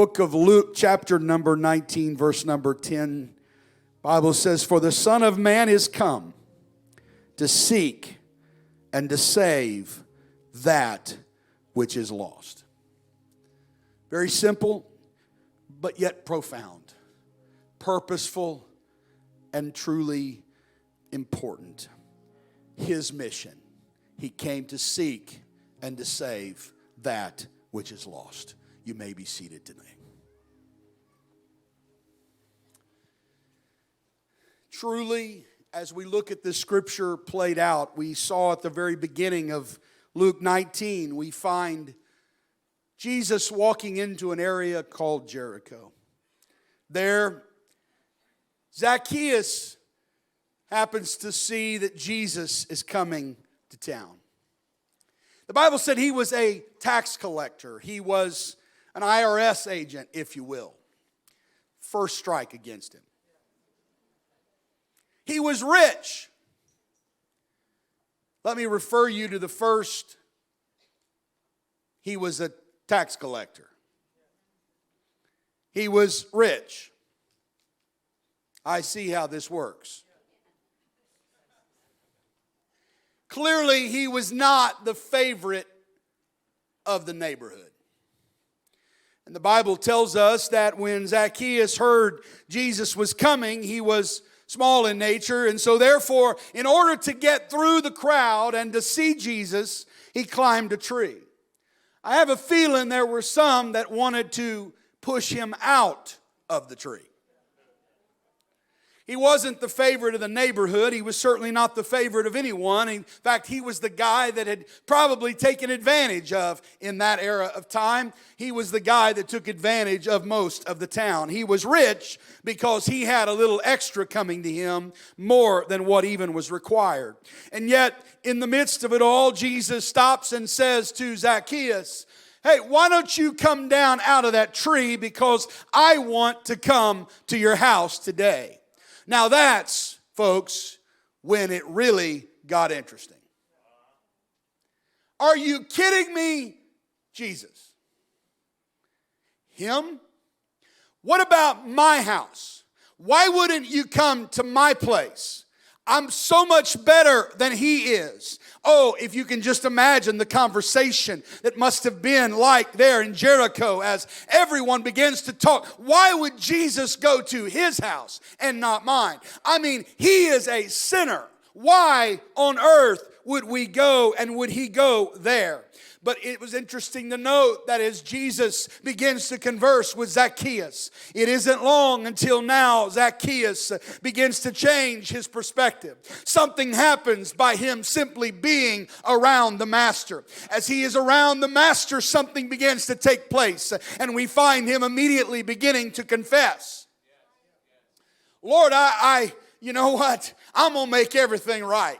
book of Luke, chapter number 19, verse number 10, Bible says, "For the Son of Man is come to seek and to save that which is lost." Very simple, but yet profound, purposeful, and truly important. His mission. He came to seek and to save that which is lost. You may be seated today. Truly, as we look at this scripture played out, we saw at the very beginning of Luke 19, we find Jesus walking into an area called Jericho. There, Zacchaeus happens to see that Jesus is coming to town. The Bible said he was a tax collector. He was an IRS agent, if you will. First strike against him. He was rich. Let me refer you to the first. He was a tax collector. He was rich. I see how this works. Clearly, he was not the favorite of the neighborhood. And the Bible tells us that when Zacchaeus heard Jesus was coming, he was small in nature. And so therefore, in order to get through the crowd and to see Jesus, he climbed a tree. I have a feeling there were some that wanted to push him out of the tree. He wasn't the favorite of the neighborhood. He was certainly not the favorite of anyone. In fact, he was the guy that had probably taken advantage of in that era of time. He was the guy that took advantage of most of the town. He was rich because he had a little extra coming to him, more than what even was required. And yet, in the midst of it all, Jesus stops and says to Zacchaeus, "Hey, why don't you come down out of that tree, because I want to come to your house today." Now that's, folks, when it really got interesting. Are you kidding me? Jesus. Him? What about my house? Why wouldn't you come to my place? I'm so much better than he is. Oh, if you can just imagine the conversation that must have been like there in Jericho as everyone begins to talk. Why would Jesus go to his house and not mine? I mean, he is a sinner. Why on earth would we go and would he go there? But it was interesting to note that as Jesus begins to converse with Zacchaeus, it isn't long until now Zacchaeus begins to change his perspective. Something happens by him simply being around the Master. As he is around the Master, something begins to take place, and we find him immediately beginning to confess. Lord, you know what? I'm going to make everything right.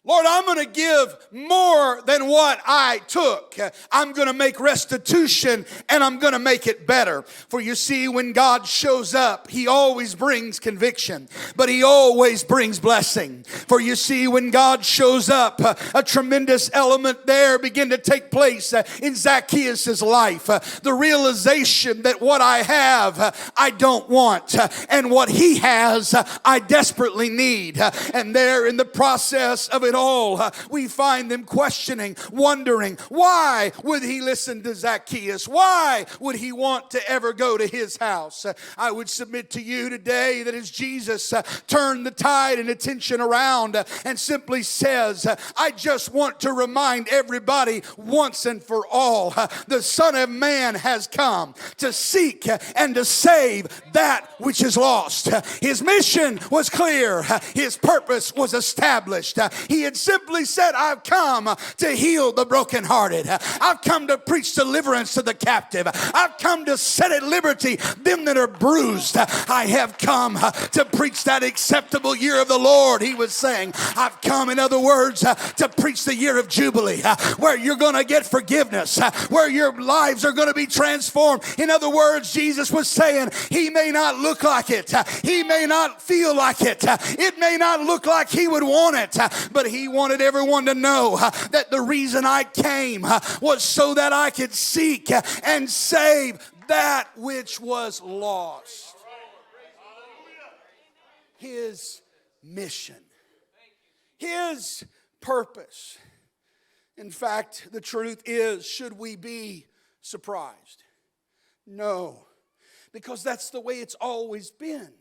Lord, I'm going to give more than what I took. I'm going to make restitution, and I'm going to make it better. For you see, when God shows up, he always brings conviction, but he always brings blessing. For you see, when God shows up, a tremendous element there begin to take place in Zacchaeus' life. The realization that what I have, I don't want, and what he has, I desperately need. And there in the process of it all, we find them questioning, wondering, why would he listen to Zacchaeus? Why would he want to ever go to his house? I would submit to you today that as Jesus turned the tide and attention around and simply says, I just want to remind everybody once and for all, the Son of Man has come to seek and to save that which is lost. His mission was clear. His purpose was established. He had simply said, I've come to heal the brokenhearted. I've come to preach deliverance to the captive. I've come to set at liberty them that are bruised. I have come to preach that acceptable year of the Lord. He was saying, I've come, in other words, to preach the year of Jubilee, where you're going to get forgiveness, where your lives are going to be transformed. In other words, Jesus was saying, he may not look like it. He may not feel like it. It may not look like he would want it, but he wanted everyone to know that the reason I came was so that I could seek and save that which was lost. His mission. His purpose. In fact, the truth is, should we be surprised? No, because that's the way it's always been.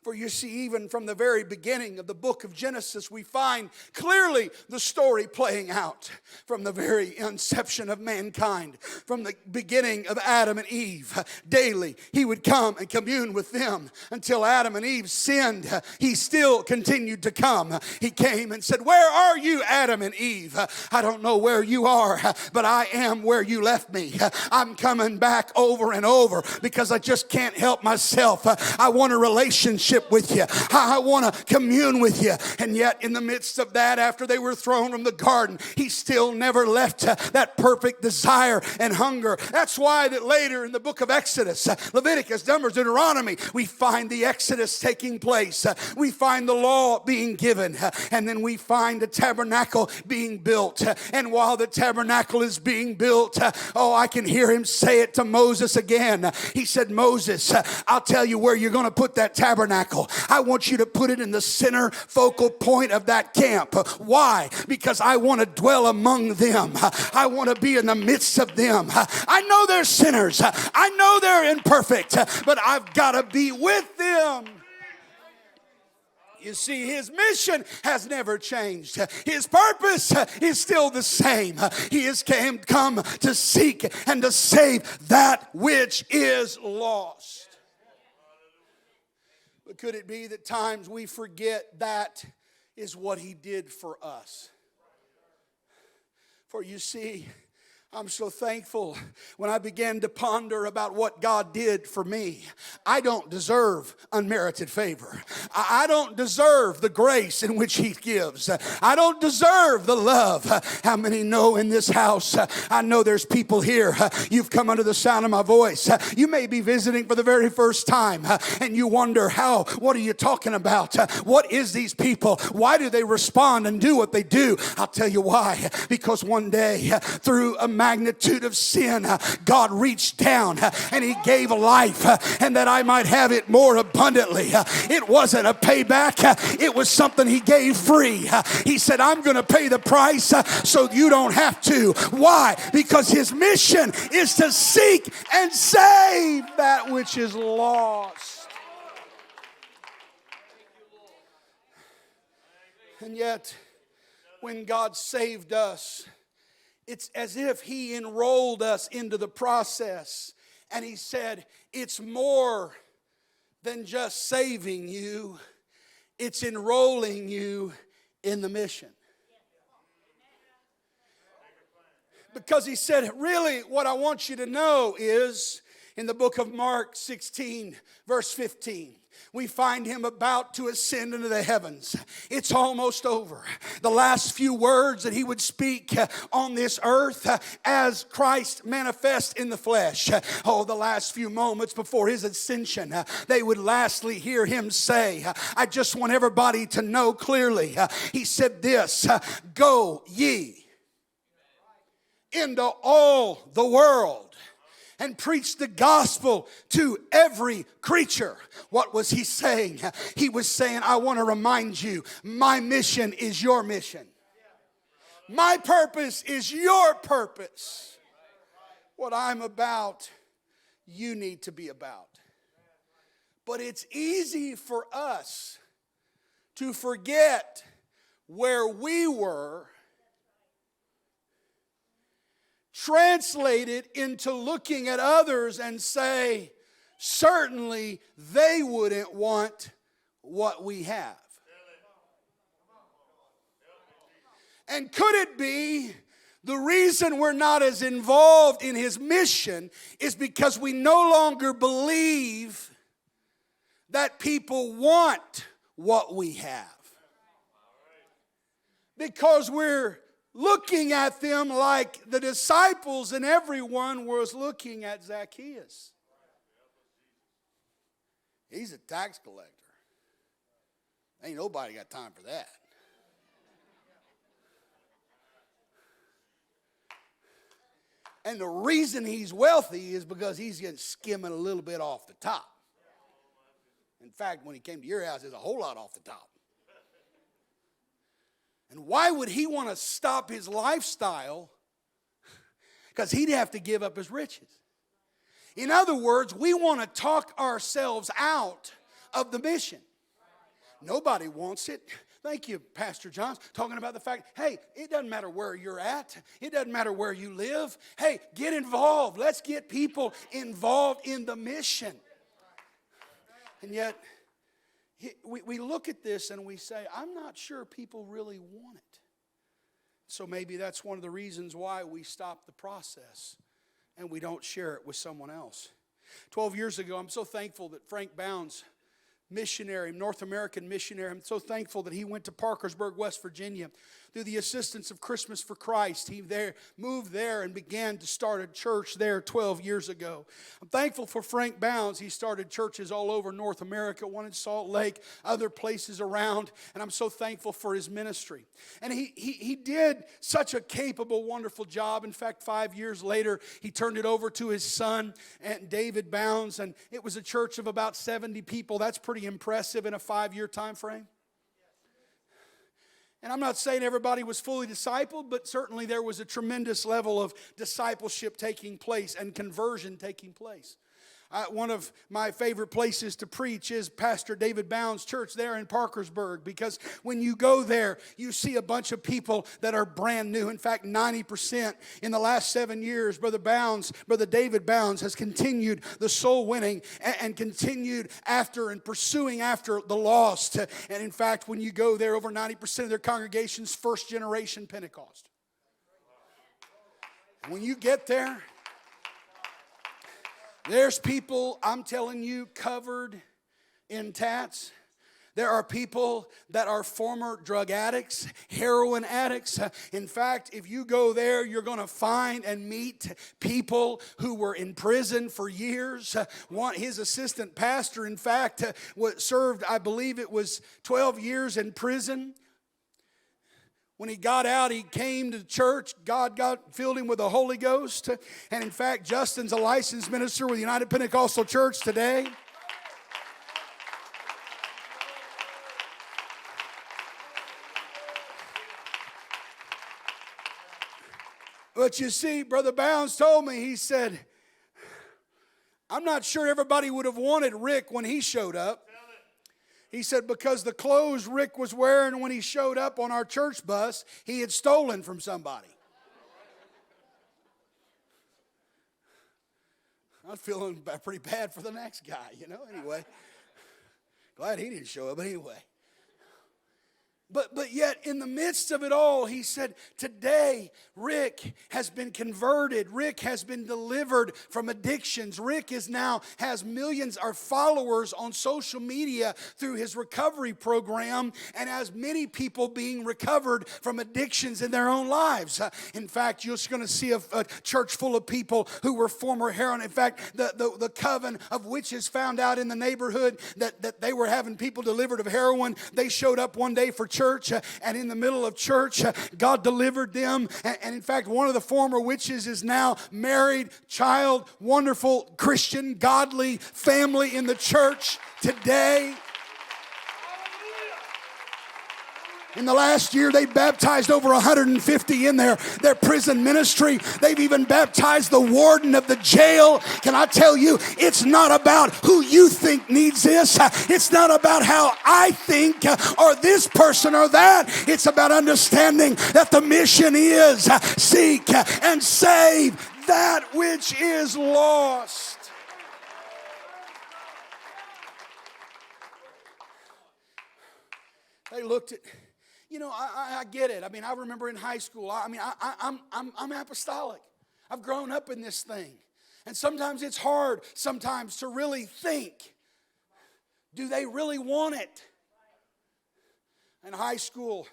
For you see, even from the very beginning of the book of Genesis, we find clearly the story playing out from the very inception of mankind. From the beginning of Adam and Eve, daily he would come and commune with them until Adam and Eve sinned. He still continued to come. He came and said, "Where are you, Adam and Eve? I don't know where you are, but I am where you left me. I'm coming back over and over because I just can't help myself. I want a relationship with you. I want to commune with you." And yet in the midst of that, after they were thrown from the garden, he still never left that perfect desire and hunger. That's why that later in the book of Exodus, Leviticus, Numbers, Deuteronomy, we find the Exodus taking place. We find the law being given. And then we find the tabernacle being built. And while the tabernacle is being built, I can hear him say it to Moses again. He said, "Moses, I'll tell you where you're going to put that tabernacle. I want you to put it in the center focal point of that camp." Why? Because I want to dwell among them. I want to be in the midst of them. I know they're sinners. I know they're imperfect, but I've got to be with them. You see, his mission has never changed. His purpose is still the same. He has come to seek and to save that which is lost. But could it be that times we forget that is what he did for us? For you see, I'm so thankful when I began to ponder about what God did for me. I don't deserve unmerited favor. I don't deserve the grace in which he gives. I don't deserve the love. How many know in this house? I know there's people here. You've come under the sound of my voice. You may be visiting for the very first time and you wonder, what are you talking about? What is these people? Why do they respond and do what they do? I'll tell you why. Because one day through a magnitude of sin, God reached down and he gave life, and that I might have it more abundantly. It wasn't a payback. It was something he gave free. He said, "I'm going to pay the price so you don't have to." Why? Because his mission is to seek and save that which is lost. And yet, when God saved us, it's as if he enrolled us into the process. And he said, it's more than just saving you. It's enrolling you in the mission. Because he said, really, what I want you to know is, in the book of Mark 16, verse 15, we find him about to ascend into the heavens. It's almost over. The last few words that he would speak on this earth as Christ manifest in the flesh. The last few moments before his ascension, they would lastly hear him say, I just want everybody to know clearly. He said this, "Go ye into all the world and preach the gospel to every creature." What was he saying? He was saying, I want to remind you, my mission is your mission. My purpose is your purpose. What I'm about, you need to be about. But it's easy for us to forget where we were, translate it into looking at others and say, certainly they wouldn't want what we have. And could it be the reason we're not as involved in his mission is because we no longer believe that people want what we have? Because we're looking at them like the disciples and everyone was looking at Zacchaeus. He's a tax collector. Ain't nobody got time for that. And the reason he's wealthy is because he's getting skimming a little bit off the top. In fact, when he came to your house, there's a whole lot off the top. And why would he want to stop his lifestyle? Because he'd have to give up his riches. In other words, we want to talk ourselves out of the mission. Nobody wants it. Thank you, Pastor John, talking about the fact, hey, it doesn't matter where you're at. It doesn't matter where you live. Hey, get involved. Let's get people involved in the mission. And yet, we look at this and we say, I'm not sure people really want it. So maybe that's one of the reasons why we stop the process and we don't share it with someone else. 12 years ago, I'm so thankful that Frank Bounds, missionary, North American missionary, I'm so thankful that he went to Parkersburg, West Virginia. Through the assistance of Christmas for Christ, he moved there and began to start a church there 12 years ago. I'm thankful for Frank Bounds. He started churches all over North America, one in Salt Lake, other places around, and I'm so thankful for his ministry. And he did such a capable, wonderful job. In fact, 5 years later, he turned it over to his son, and David Bounds, and it was a church of about 70 people. That's pretty impressive in a 5-year time frame. And I'm not saying everybody was fully discipled, but certainly there was a tremendous level of discipleship taking place and conversion taking place. One of my favorite places to preach is Pastor David Bounds' church there in Parkersburg, because when you go there, you see a bunch of people that are brand new. In fact, 90% in the last 7 years, Brother David Bounds has continued the soul winning and continued after and pursuing after the lost. And in fact, when you go there, over 90% of their congregation's first generation Pentecost. And when you get there, there's people, I'm telling you, covered in tats. There are people that are former drug addicts, heroin addicts. In fact, if you go there, you're going to find and meet people who were in prison for years. His assistant pastor, in fact, served, I believe it was 12 years in prison. When he got out, he came to church. God filled him with the Holy Ghost. And in fact, Justin's a licensed minister with United Pentecostal Church today. But you see, Brother Bounds told me, he said, I'm not sure everybody would have wanted Rick when he showed up. He said, because the clothes Rick was wearing when he showed up on our church bus, he had stolen from somebody. I was feeling pretty bad for the next guy, anyway. Glad he didn't show up, but anyway. But yet, in the midst of it all, he said, today, Rick has been converted. Rick has been delivered from addictions. Rick has millions of followers on social media through his recovery program, and has many people being recovered from addictions in their own lives. In fact, you're going to see a church full of people who were former heroin. In fact, the coven of witches found out in the neighborhood that they were having people delivered of heroin. They showed up one day for church, and in the middle of church, God delivered them. And in fact, one of the former witches is now married, child, wonderful Christian, godly family in the church today. In the last year, they baptized over 150 in their prison ministry. They've even baptized the warden of the jail. Can I tell you, it's not about who you think needs this. It's not about how I think or this person or that. It's about understanding that the mission is seek and save that which is lost. They looked at... I get it. I mean, I remember in high school, I'm apostolic. I've grown up in this thing. And sometimes it's hard to really think, do they really want it? In high school,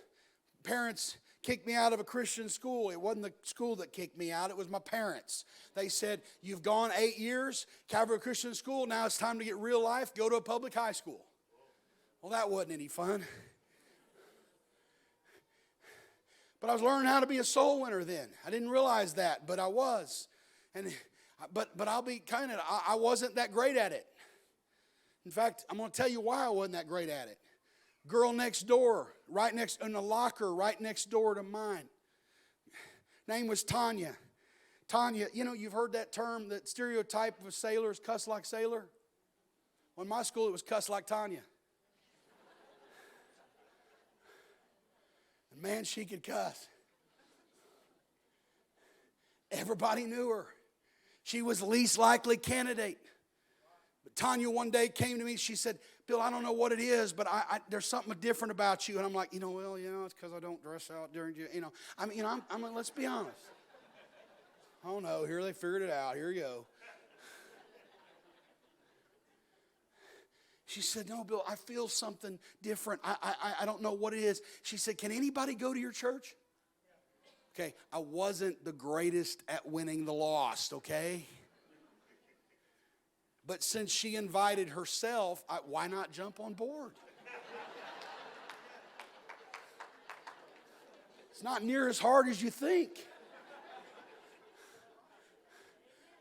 parents kicked me out of a Christian school. It wasn't the school that kicked me out. It was my parents. They said, you've gone 8 years, Calvary Christian School. Now it's time to get real life. Go to a public high school. Well, that wasn't any fun. But I was learning how to be a soul winner then. I didn't realize that, but I was. But I'll be kind of, I wasn't that great at it. In fact, I'm going to tell you why I wasn't that great at it. Girl next door, right next, in the locker, right next door to mine. Name was Tanya. Tanya, you know, you've heard that term, that stereotype of sailors, cuss like sailor. Well, in my school, it was cuss like Tanya. And man, she could cuss. Everybody knew her. She was the least likely candidate. But Tanya one day came to me. She said, Bill, I don't know what it is, but there's something different about you. And I'm like, well, it's because I don't dress out during, let's be honest. Oh, no, here they figured it out. Here you go. She said, no, Bill, I feel something different. I don't know what it is. She said, can anybody go to your church? Okay, I wasn't the greatest at winning the lost, okay? But since she invited herself, why not jump on board? It's not near as hard as you think.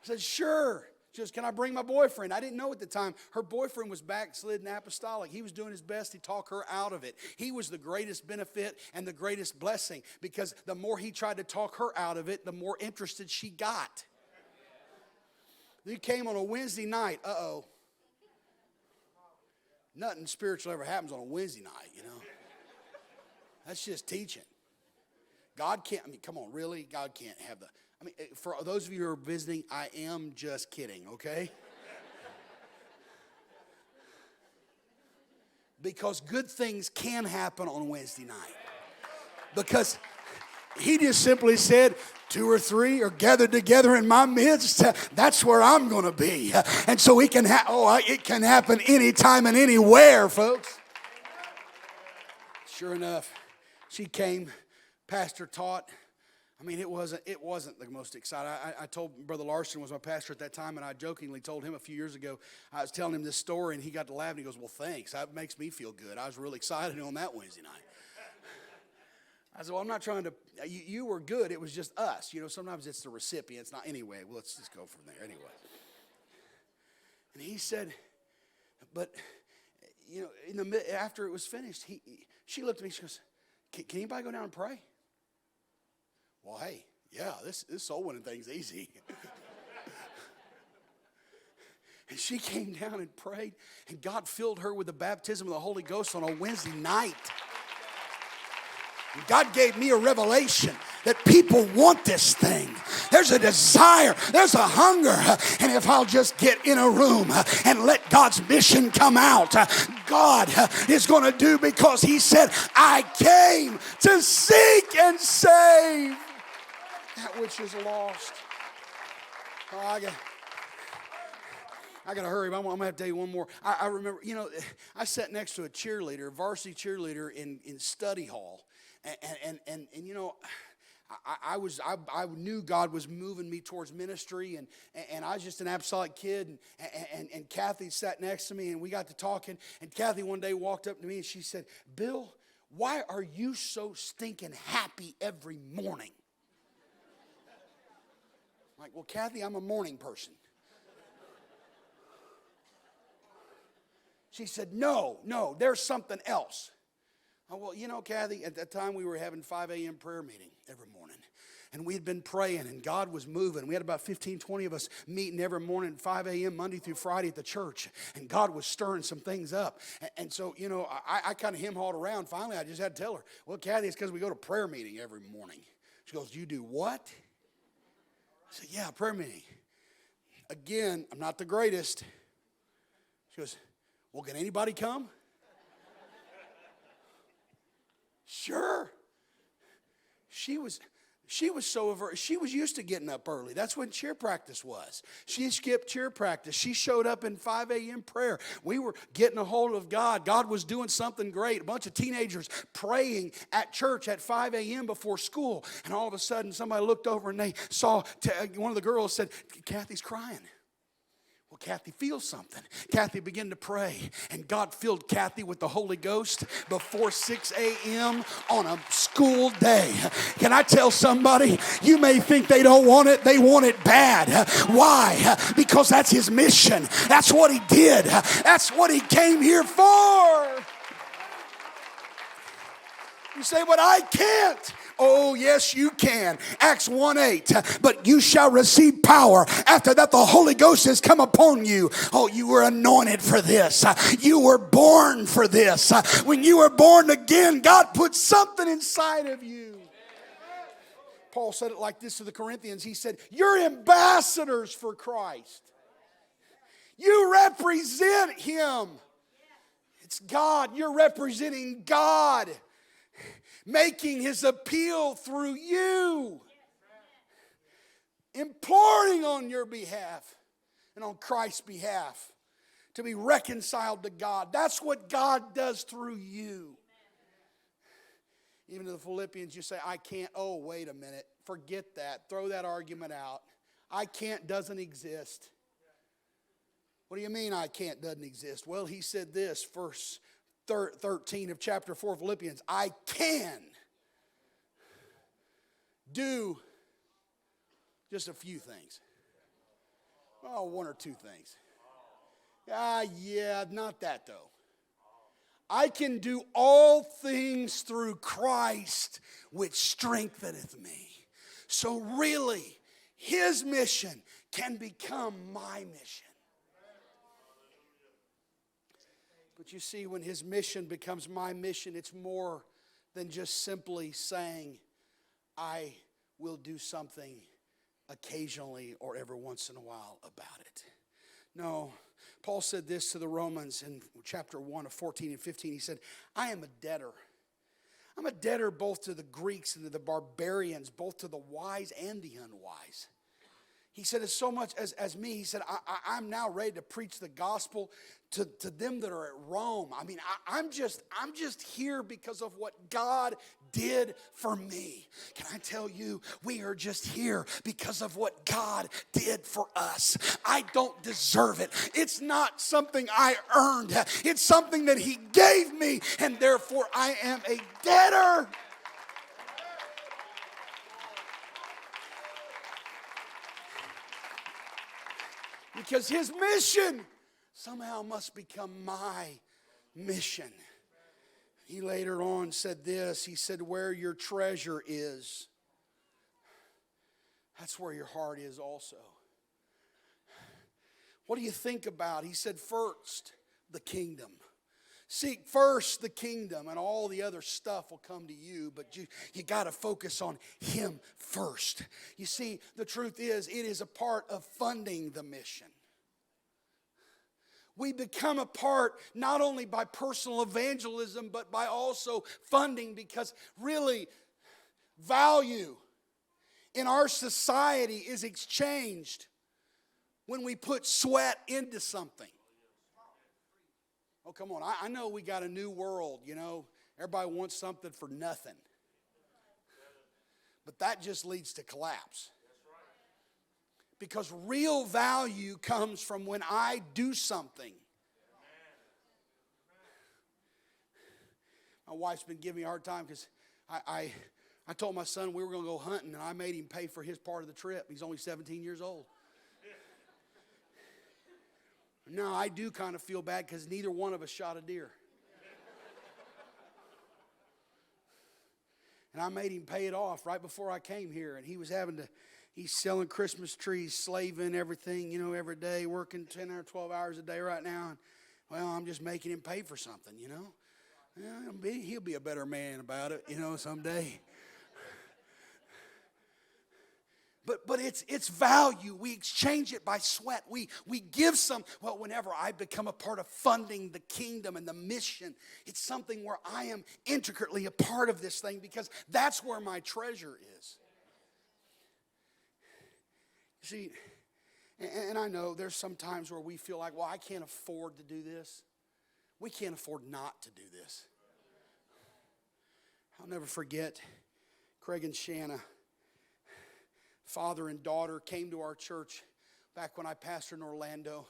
I said, sure. She goes, can I bring my boyfriend? I didn't know at the time. Her boyfriend was backslidden apostolic. He was doing his best to talk her out of it. He was the greatest benefit and the greatest blessing, because the more he tried to talk her out of it, the more interested she got. He came on a Wednesday night. Uh-oh. Nothing spiritual ever happens on a Wednesday night, That's just teaching. God can't, come on, really? God can't have for those of you who are visiting, I am just kidding, okay? Because good things can happen on Wednesday night. Because he just simply said, 2 or 3 are gathered together in my midst. That's where I'm going to be. And so it can happen anytime and anywhere, folks. Sure enough, she came, pastor taught. It wasn't the most exciting. I told Brother Larson was my pastor at that time, and I jokingly told him a few years ago, I was telling him this story, and he got to laugh, and he goes, well, thanks. That makes me feel good. I was really excited on that Wednesday night. I said, well, I'm not trying to, you were good. It was just us. Sometimes it's the recipients. Not anyway. Well, let's just go from there anyway. And he said, but, after it was finished, she looked at me, she goes, can anybody go down and pray? Well, hey, yeah, this soul winning thing's easy. And she came down and prayed, and God filled her with the baptism of the Holy Ghost on a Wednesday night. And God gave me a revelation that people want this thing. There's a desire, there's a hunger, and if I'll just get in a room and let God's mission come out, God is going to do, because he said, I came to seek and save that which is lost. Oh, I got to hurry. I'm going to have to tell you one more. I remember, I sat next to a cheerleader, varsity cheerleader in study hall. And I knew God was moving me towards ministry, and I was just an apostolic kid, and Kathy sat next to me, and we got to talking, and Kathy one day walked up to me, and she said, Bill, why are you so stinking happy every morning? I'm like, well, Kathy, I'm a morning person. She said, no, there's something else. Oh, well, Kathy, at that time we were having 5 a.m. prayer meeting every morning. And we had been praying, and God was moving. We had about 15, 20 of us meeting every morning at 5 a.m. Monday through Friday at the church. And God was stirring some things up. And so, I kind of hem-hawed around. Finally, I just had to tell her, well, Kathy, it's because we go to prayer meeting every morning. She goes, you do what? I said, yeah, prayer meeting. Again, I'm not the greatest. She goes, well, can anybody come? Sure. She was used to getting up early. That's when cheer practice was. She skipped cheer practice. She showed up in 5 a.m. prayer. We were getting a hold of God. God was doing something great. A bunch of teenagers praying at church at 5 a.m. before school. And all of a sudden, somebody looked over and they saw, one of the girls said, Kathy's crying. Well, Kathy feels something. Kathy began to pray, and God filled Kathy with the Holy Ghost before 6 a.m. on a school day. Can I tell somebody, you may think they don't want it, they want it bad. Why? Because that's his mission. That's what he did. That's what he came here for. You say, but I can't. Oh, yes, you can. Acts 1:8. But you shall receive power. After that, the Holy Ghost has come upon you. Oh, you were anointed for this. You were born for this. When you were born again, God put something inside of you. Paul said it like this to the Corinthians. He said, you're ambassadors for Christ. You represent him. It's God. You're representing God, making his appeal through you, imploring on your behalf and on Christ's behalf to be reconciled to God. That's what God does through you. Even to the Philippians, you say, I can't. Oh, wait a minute. Forget that. Throw that argument out. I can't doesn't exist. What do you mean I can't doesn't exist? Well, he said this, verse 13 of chapter 4 of Philippians. I can do just a few things. Oh, one or two things. Yeah, not that though. I can do all things through Christ which strengtheneth me. So really, his mission can become my mission. But you see, when his mission becomes my mission, it's more than just simply saying, I will do something occasionally or every once in a while about it. No, Paul said this to the Romans in chapter 1 of 14 and 15. He said, I am a debtor. I'm a debtor both to the Greeks and to the barbarians, both to the wise and the unwise. He said, as so much as me, he said, I'm now ready to preach the gospel to them that are at Rome. I mean, I'm just here because of what God did for me. Can I tell you, we are just here because of what God did for us. I don't deserve it. It's not something I earned. It's something that he gave me, and therefore I am a debtor. Because his mission somehow must become my mission. He later on said this. He said, where your treasure is, that's where your heart is also. What do you think about? He said, first, the kingdom. Seek first the kingdom, and all the other stuff will come to you, but you got to focus on him first. You see, the truth is, it is a part of funding the mission. We become a part not only by personal evangelism, but by also funding, because really, value in our society is exchanged when we put sweat into something. Oh, come on. I know we got a new world, you know. Everybody wants something for nothing. But that just leads to collapse. Because real value comes from when I do something. My wife's been giving me a hard time because I told my son we were going to go hunting, and I made him pay for his part of the trip. He's only 17 years old. Now, I do kind of feel bad because neither one of us shot a deer. And I made him pay it off right before I came here. And he's selling Christmas trees, slaving, everything, you know, every day, working 10 or 12 hours a day right now. And, well, I'm just making him pay for something, you know. Yeah, he'll be a better man about it, you know, someday. But it's value. We exchange it by sweat. We give some. Well, whenever I become a part of funding the kingdom and the mission, it's something where I am intricately a part of this thing, because that's where my treasure is. You see, and I know there's some times where we feel like, well, I can't afford to do this. We can't afford not to do this. I'll never forget Craig and Shanna, father and daughter, came to our church back when I pastored in Orlando.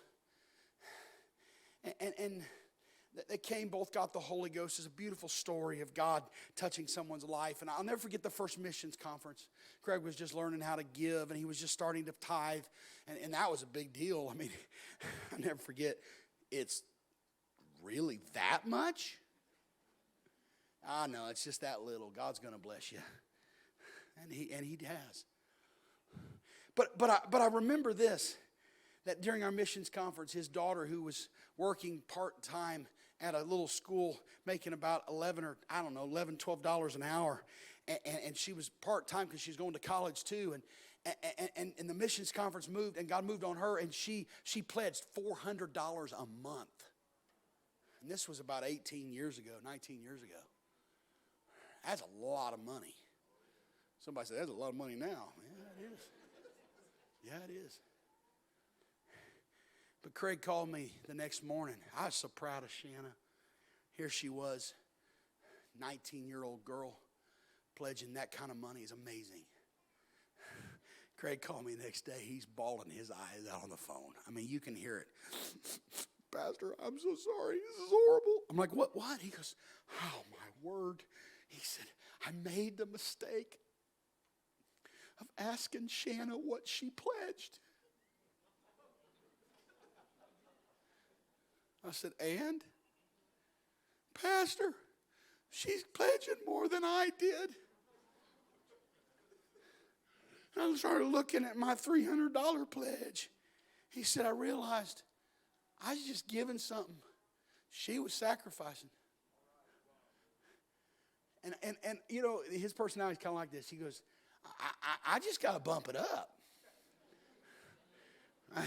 And they came, both got the Holy Ghost. It's a beautiful story of God touching someone's life. And I'll never forget the first missions conference. Craig was just learning how to give, and he was just starting to tithe. And that was a big deal. I mean, I'll never forget, it's really that much? Ah, no, it's just that little. God's going to bless you. And he has. But I remember this, that during our missions conference, his daughter, who was working part-time at a little school, making about $11, $12 an hour, and she was part-time because she was going to college too, and the missions conference moved, and God moved on her, and she pledged $400 a month. And this was about 18 years ago, 19 years ago. That's a lot of money. Somebody said, that's a lot of money now. Yeah, it is. Yeah, it is. But Craig called me the next morning. I was so proud of Shanna. Here she was, 19-year-old girl, pledging that kind of money is amazing. Craig called me the next day. He's bawling his eyes out on the phone. I mean, you can hear it. Pastor, I'm so sorry. This is horrible. I'm like, what? He goes, oh, my word. He said, I made the mistake of asking Shanna what she pledged. I said, and? Pastor, she's pledging more than I did. I started looking at my $300 pledge. He said, I realized I was just giving something she was sacrificing. And you know, his personality is kind of like this. He goes, I just got to bump it up.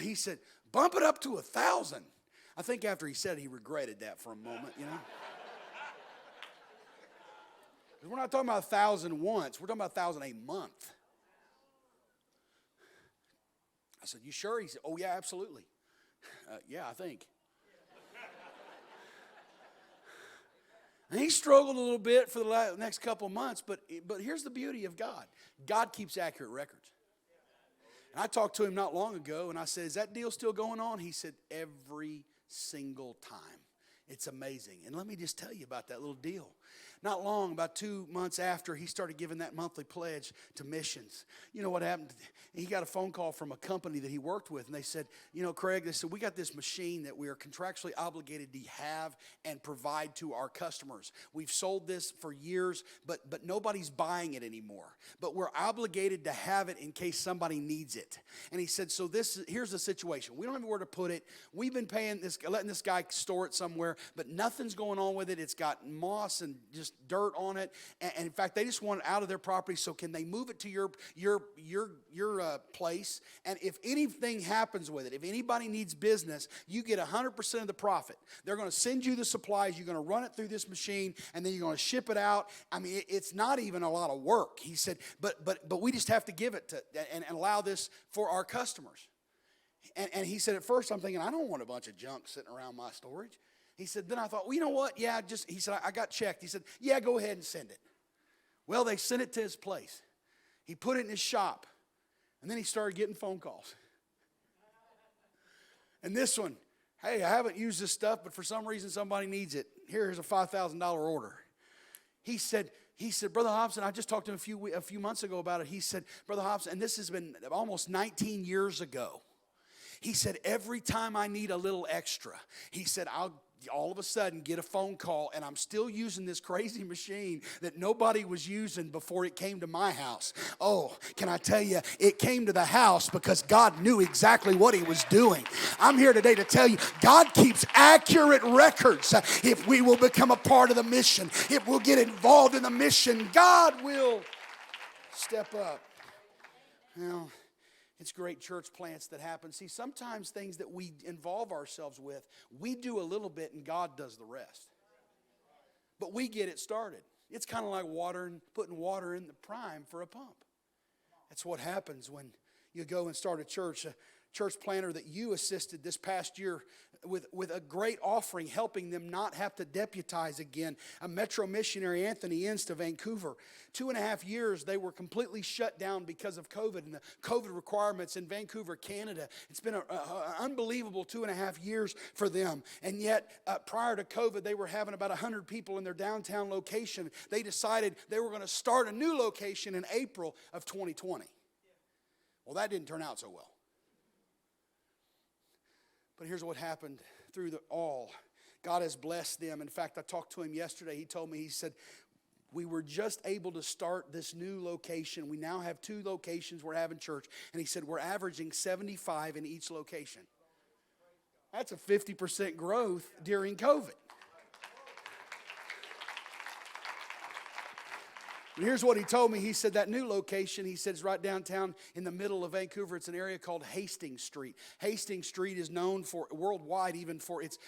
He said, bump it up to 1,000. I think after he said it, he regretted that for a moment, you know. We're not talking about 1,000 once. We're talking about 1,000 a month. I said, you sure? He said, oh, yeah, absolutely. Yeah, I think. And he struggled a little bit for the next couple of months, but here's the beauty of God. God keeps accurate records. And I talked to him not long ago, and I said, is that deal still going on? He said, every single time. It's amazing. And let me just tell you about that little deal. Not long, about 2 months after, he started giving that monthly pledge to missions. You know what happened? He got a phone call from a company that he worked with, and they said, you know, Craig, they said, we got this machine that we are contractually obligated to have and provide to our customers. We've sold this for years, but nobody's buying it anymore. But we're obligated to have it in case somebody needs it. And he said, so here's the situation. We don't have where to put it. We've been letting this guy store it somewhere, but nothing's going on with it. It's got moss and just dirt on it, and in fact, they just want it out of their property. So can they move it to your place? And if anything happens with it, if anybody needs business, you get 100% of the profit. They're going to send you the supplies. You're going to run it through this machine, and then you're going to ship it out. I mean, it's not even a lot of work. He said, but we just have to give it to and allow this for our customers. And he said, at first, I'm thinking, I don't want a bunch of junk sitting around my storage. He said, then I thought, well, you know what? Yeah, he said, I got checked. He said, yeah, go ahead and send it. Well, they sent it to his place. He put it in his shop. And then he started getting phone calls. And this one, hey, I haven't used this stuff, but for some reason somebody needs it. Here's a $5,000 order. He said, Brother Hobson, I just talked to him a few months ago about it. He said, Brother Hobson, and this has been almost 19 years ago. He said, every time I need a little extra, he said, I'll all of a sudden get a phone call, and I'm still using this crazy machine that nobody was using before it came to my house. Oh, can I tell you, it came to the house because God knew exactly what he was doing. I'm here today to tell you, God keeps accurate records. If we will become a part of the mission, if we'll get involved in the mission, God will step up. Well, it's great church plants that happen. See, sometimes things that we involve ourselves with, we do a little bit and God does the rest. But we get it started. It's kind of like putting water in the prime for a pump. That's what happens when you go and start a church. church planter that you assisted this past year with a great offering, helping them not have to deputize again. A metro missionary, Anthony Inns, to Vancouver. 2.5 years, they were completely shut down because of COVID and the COVID requirements in Vancouver, Canada. It's been an unbelievable 2.5 years for them. And yet, prior to COVID, they were having about 100 people in their downtown location. They decided they were going to start a new location in April of 2020. Well, that didn't turn out so well. But here's what happened through all. God has blessed them. In fact, I talked to him yesterday. He told me, he said, we were just able to start this new location. We now have 2 locations we're having church. And he said, we're averaging 75 in each location. That's a 50% growth during COVID. But here's what he told me. He said that new location, he said, is right downtown in the middle of Vancouver. It's an area called Hastings Street. Hastings Street is known for worldwide even for it's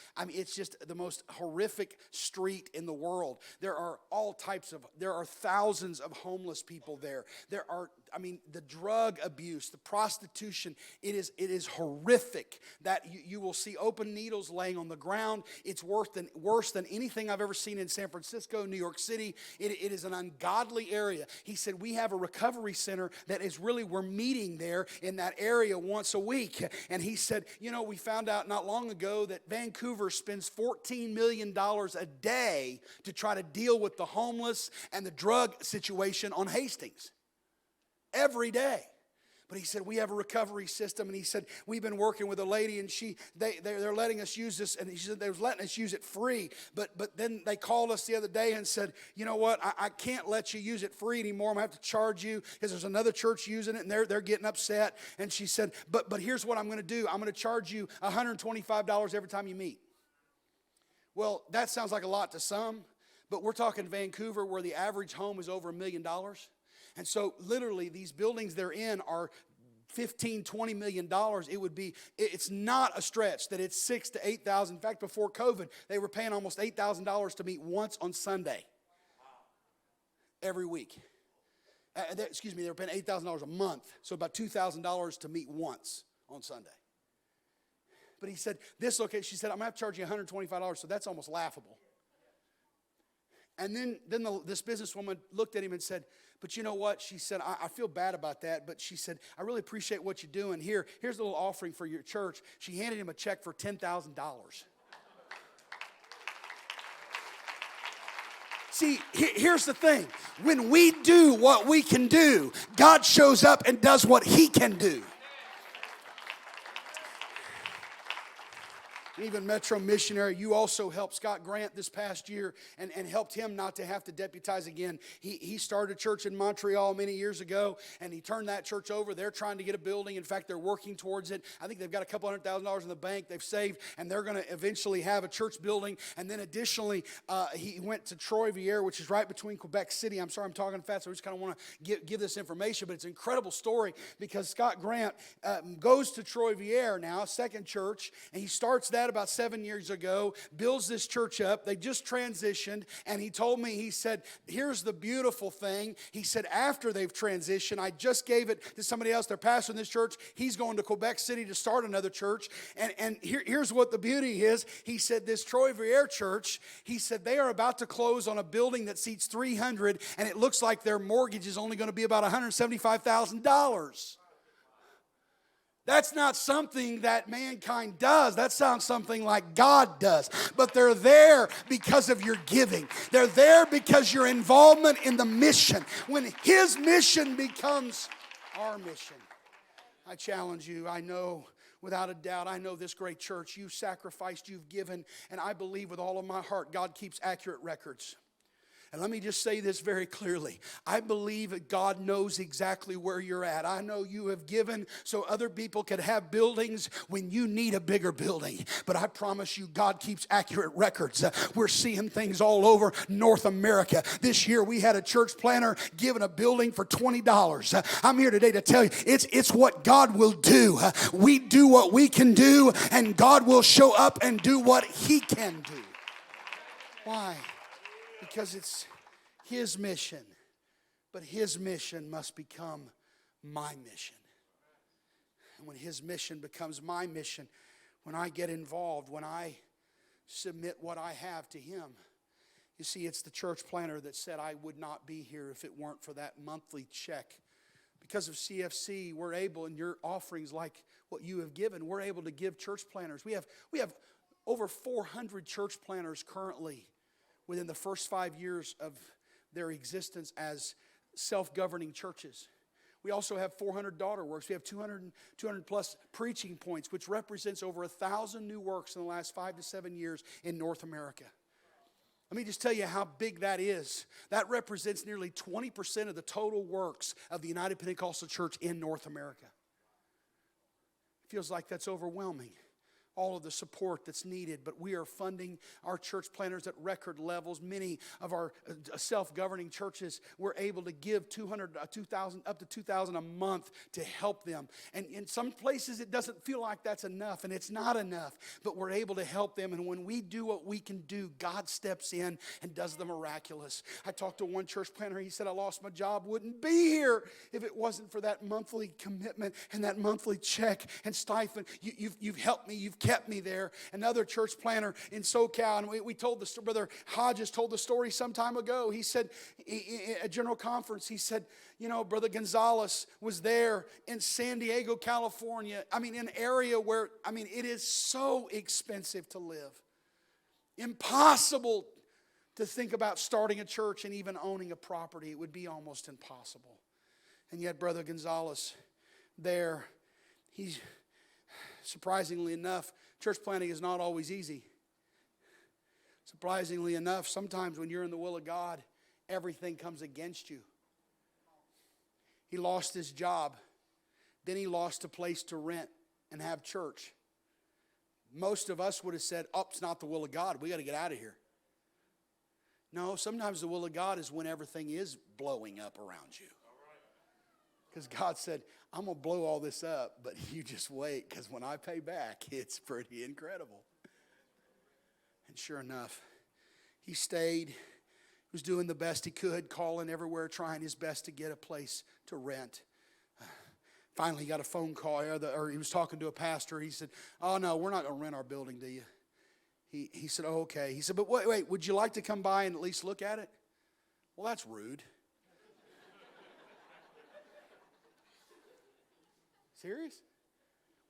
just the most horrific street in the world. There are thousands of homeless people there. The drug abuse, the prostitution, it is horrific. That you will see open needles laying on the ground. It's worse than anything I've ever seen in San Francisco, New York City. It is an ungodly area. He said, we have a recovery center that is really, we're meeting there in that area once a week. And he said, we found out not long ago that Vancouver spends $14 million a day to try to deal with the homeless and the drug situation on Hastings. Every day. But he said, we have a recovery system. And he said, we've been working with a lady and they're letting us use this. And he said, they was letting us use it free. But then they called us the other day and said, you know what? I can't let you use it free anymore. I'm going to have to charge you because there's another church using it and they're getting upset. And she said, but here's what I'm going to do. I'm going to charge you $125 every time you meet. Well, that sounds like a lot to some. But we're talking Vancouver where the average home is over $1 million. And so literally these buildings they're in are $15, $20 million. It's not a stretch that it's $6,000 to $8,000. In fact, before COVID, they were paying almost $8,000 to meet once on Sunday. Every week. They were paying $8,000 a month. So about $2,000 to meet once on Sunday. But he said, this location, she said, I'm going to have to charge you $125, so that's almost laughable. And then this businesswoman looked at him and said, but you know what? She said, I feel bad about that. But she said, I really appreciate what you're doing. Here's a little offering for your church. She handed him a check for $10,000. See, here's the thing. When we do what we can do, God shows up and does what he can do. Even Metro Missionary, you also helped Scott Grant this past year and helped him not to have to deputize again. He started a church in Montreal many years ago, and he turned that church over. They're trying to get a building. In fact, they're working towards it. I think they've got a couple $100,000 in the bank they've saved, and they're going to eventually have a church building. And then additionally, he went to Trois-Rivières, which is right between Quebec City. I'm sorry I'm talking fast, so I just kind of want to give this information, but it's an incredible story because Scott Grant goes to Trois-Rivières now, second church, and he starts that about 7 years ago, builds this church up. They just transitioned, and he told me, he said, here's the beautiful thing. He said, after they've transitioned, I just gave it to somebody else. They're pastoring this church. He's going to Quebec City to start another church. And here's what the beauty is. He said, this Trois-Rivières church, he said, they are about to close on a building that seats 300, and it looks like their mortgage is only going to be about $175,000. That's not something that mankind does. That sounds something like God does. But they're there because of your giving. They're there because your involvement in the mission. When his mission becomes our mission. I challenge you. I know, without a doubt, I know this great church. You've sacrificed, you've given, and I believe with all of my heart God keeps accurate records. And let me just say this very clearly. I believe that God knows exactly where you're at. I know you have given so other people could have buildings when you need a bigger building. But I promise you, God keeps accurate records. We're seeing things all over North America. This year we had a church planner giving a building for $20. I'm here today to tell you, it's what God will do. We do what we can do, and God will show up and do what he can do. Why? Because it's his mission, but his mission must become my mission. And when His mission becomes my mission, when I get involved, when I submit what I have to Him. You see, it's the church planter that said I would not be here if it weren't for that monthly check. Because of CFC, we're able, and your offerings like what you have given, we're able to give church planters. We have over 400 church planters currently within the first 5 years of their existence as self-governing churches. We also have 400 daughter works. We have 200 plus preaching points, which represents over 1,000 new works in the last 5 to 7 years in North America. Let me just tell you how big that is. That represents nearly 20% of the total works of the United Pentecostal Church in North America. It feels like that's overwhelming. All of the support that's needed, but we are funding our church planters at record levels. Many of our self-governing churches were able to give $2,000 up to $2,000 a month to help them. And in some places it doesn't feel like that's enough, and it's not enough, but we're able to help them. And when we do what we can do, God steps in and does the miraculous. I talked to one church planter. He said, I lost my job, wouldn't be here if it wasn't for that monthly commitment and that monthly check and stipend. You've helped me. You've kept me there. Another church planter in SoCal, and we told the story. Brother Hodges told the story some time ago. He said, at General Conference, he said, you know, Brother Gonzalez was there in San Diego, California. I mean, an area where, it is so expensive to live. Impossible to think about starting a church and even owning a property. It would be almost impossible. And yet, Brother Gonzalez there, he's surprisingly enough, church planting is not always easy. Surprisingly enough, sometimes when you're in the will of God, everything comes against you. He lost his job. Then he lost a place to rent and have church. Most of us would have said, oh, it's not the will of God. We got to get out of here. No, sometimes the will of God is when everything is blowing up around you. Because God said, I'm going to blow all this up, but you just wait, because when I pay back, it's pretty incredible. And sure enough, he stayed. He was doing the best he could, calling everywhere, trying his best to get a place to rent. Finally, he got a phone call, or he was talking to a pastor. He said, oh, no, we're not going to rent our building, do you? He said, oh, okay. He said, but wait, would you like to come by and at least look at it? Well, that's rude. Serious?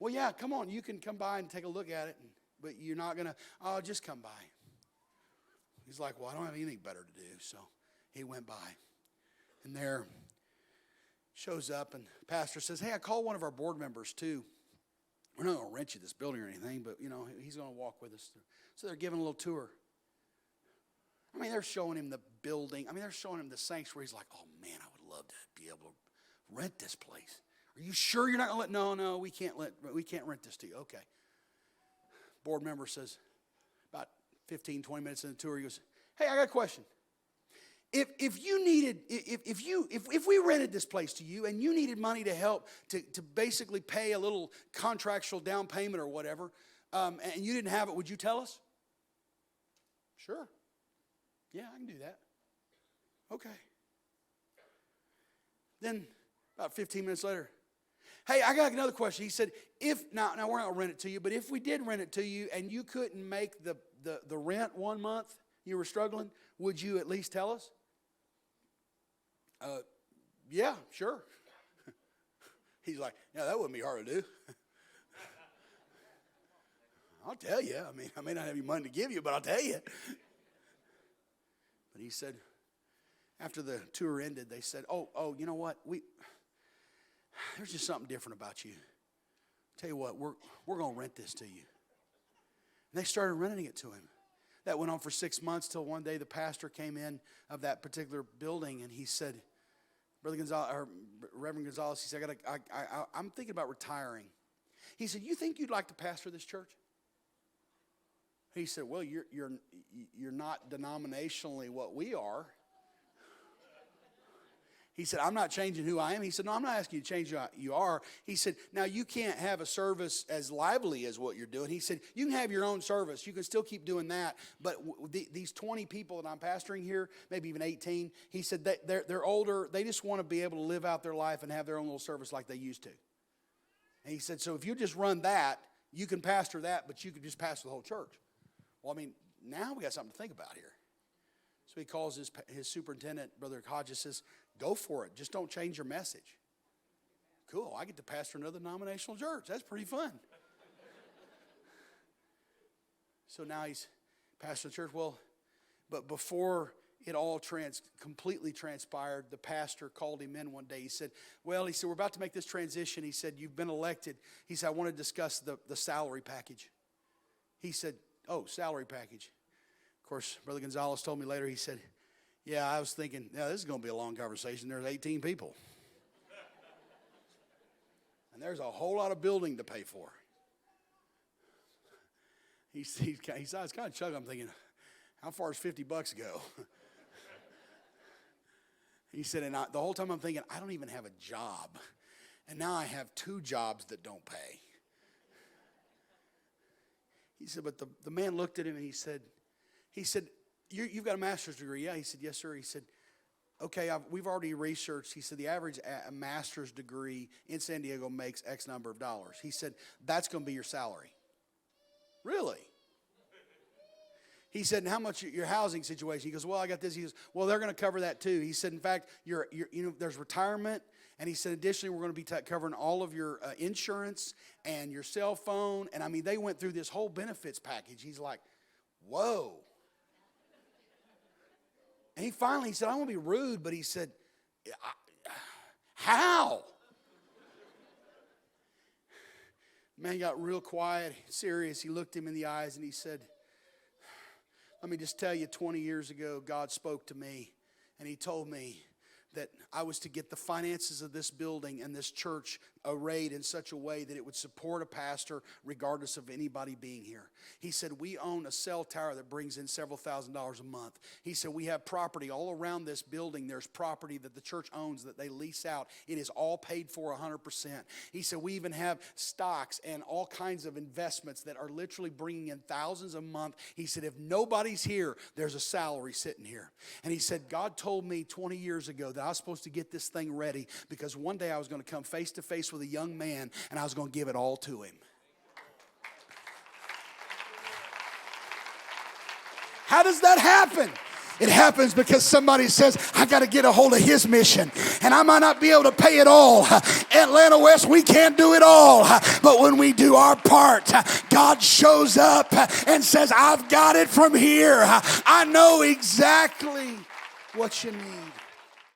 Well, yeah, come on. You can come by and take a look at it, but you're not going to, oh, just come by. He's like, well, I don't have anything better to do. So he went by. And there shows up, and the pastor says, hey, I called one of our board members too. We're not going to rent you this building or anything, but, he's going to walk with us. So they're giving a little tour. They're showing him the building. They're showing him the sanctuary. He's like, oh, man, I would love to be able to rent this place. Are you sure you're not going to let? No, we can't rent this to you. Okay. Board member says, about 15, 20 minutes in the tour, he goes, hey, I got a question. If we rented this place to you and you needed money to help to basically pay a little contractual down payment or whatever, and you didn't have it, would you tell us? Sure. Yeah, I can do that. Okay. Then about 15 minutes later, hey, I got another question. He said, now we're not going to rent it to you, but if we did rent it to you and you couldn't make the rent 1 month, you were struggling, would you at least tell us? Yeah, sure. He's like, yeah, that wouldn't be hard to do. I'll tell you. I may not have any money to give you, but I'll tell you. But he said, after the tour ended, they said, oh, you know what? There's just something different about you. Tell you what, we're going to rent this to you. And they started renting it to him. That went on for 6 months till one day the pastor came in of that particular building, and he said, Brother Gonzalez, or Reverend Gonzalez, he said, I'm thinking about retiring. He said, you think you'd like to pastor this church? He said, well, you're not denominationally what we are. He said, I'm not changing who I am. He said, no, I'm not asking you to change who you are. He said, now you can't have a service as lively as what you're doing. He said, you can have your own service. You can still keep doing that. But these 20 people that I'm pastoring here, maybe even 18, he said they're older. They just want to be able to live out their life and have their own little service like they used to. And he said, so if you just run that, you can pastor that, but you can just pastor the whole church. Well, I mean, now we got something to think about here. So he calls his superintendent, Brother Hodges, says, go for it. Just don't change your message. Cool, I get to pastor another denominational church. That's pretty fun. So now he's pastoring the church. Well, but before it all completely transpired, the pastor called him in one day. He said, we're about to make this transition. He said, you've been elected. He said, I want to discuss the salary package. He said, oh, salary package. Of course, Brother Gonzalez told me later, he said, yeah, I was thinking, yeah, this is going to be a long conversation. There's 18 people. And there's a whole lot of building to pay for. He's kind of chuckling. I'm thinking, how far does $50 go? He said, and the whole time I'm thinking, I don't even have a job. And now I have 2 jobs that don't pay. He said, but the man looked at him and he said, you've got a master's degree. Yeah, he said, yes, sir. He said, okay, we've already researched. He said, the average master's degree in San Diego makes X number of dollars. He said, that's going to be your salary. Really? He said, and how much your housing situation? He goes, well, I got this. He goes, well, they're going to cover that too. He said, in fact, there's retirement. And he said, additionally, we're going to be covering all of your insurance and your cell phone. And I mean, they went through this whole benefits package. He's like, whoa. And he said, I don't want to be rude, but he said, how? Man got real quiet, serious. He looked him in the eyes and he said, let me just tell you, 20 years ago, God spoke to me and he told me that I was to get the finances of this building and this church arrayed in such a way that it would support a pastor regardless of anybody being here. He said, we own a cell tower that brings in several $1,000s a month. He said, we have property all around this building. There's property that the church owns that they lease out. It is all paid for 100%. He said, we even have stocks and all kinds of investments that are literally bringing in thousands a month. He said, if nobody's here, there's a salary sitting here. And he said, God told me 20 years ago that I was supposed to get this thing ready because one day I was going to come face to face with a young man and I was going to give it all to him. How does that happen? It happens because somebody says, I got to get a hold of his mission. And I might not be able to pay it all. Atlanta West, we can't do it all. But when we do our part, God shows up and says, I've got it from here. I know exactly what you need.